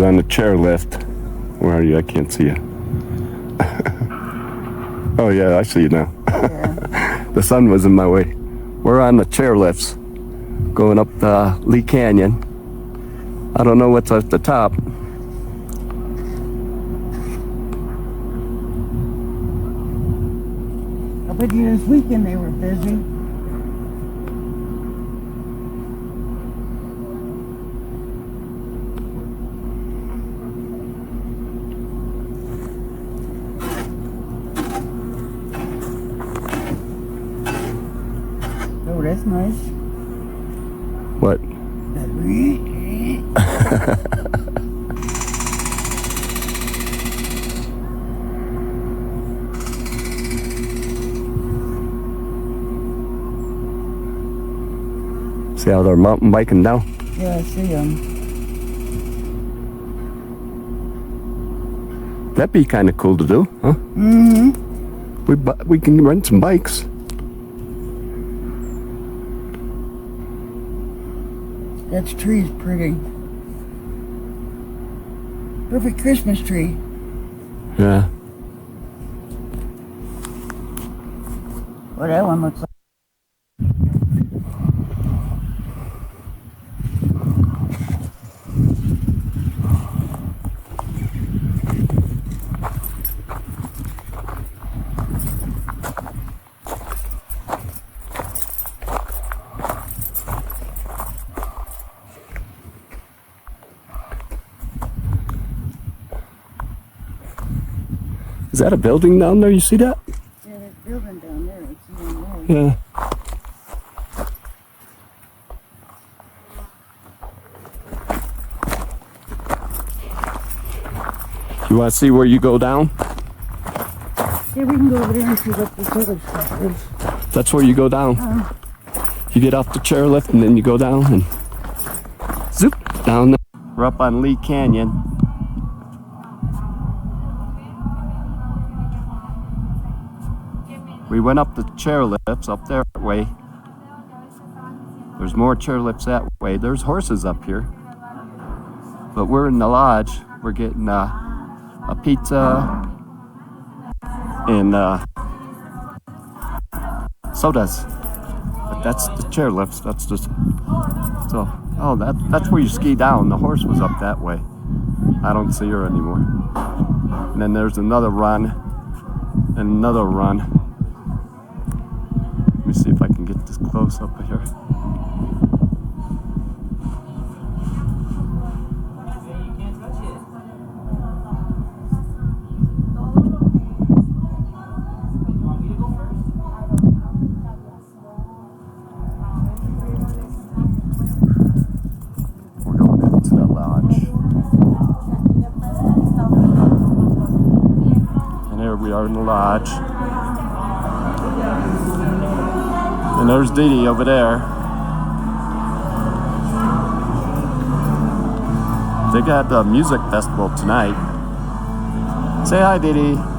on the chairlift. Where are you? I can't see you. Oh yeah, I see you now. Yeah. The sun was in my way. We're on the chairlifts going up the Lee Canyon. I don't know what's at the top. I bet you this weekend they were busy. Oh, that's nice. What? See how they're mountain biking now? Yeah, I see them. That'd be kind of cool to do, huh? Mm-hmm. We can rent some bikes. That tree's pretty. Perfect Christmas tree. Yeah. Well, that one looks like. Is that a building down there? You see that? Yeah, that building down there. It's even more. Yeah. You want to see where you go down? Yeah, we can go over there and see what this other stuff is. That's where you go down. You get off the chairlift and then you go down and zoop down there. We're up on Lee Canyon. We went up the chairlifts up that way. There's more chairlifts that way. There's horses up here. But we're in the lodge. We're getting a pizza and sodas. But that's the chairlifts. That's just so. Oh, that's where you ski down. The horse was up that way. I don't see her anymore. And then there's another run and another run. Let me see if I can get this close up here. We're going into the lodge. And here we are in the lodge. And there's Dee Dee over there. They got the music festival tonight. Say hi, Dee Dee.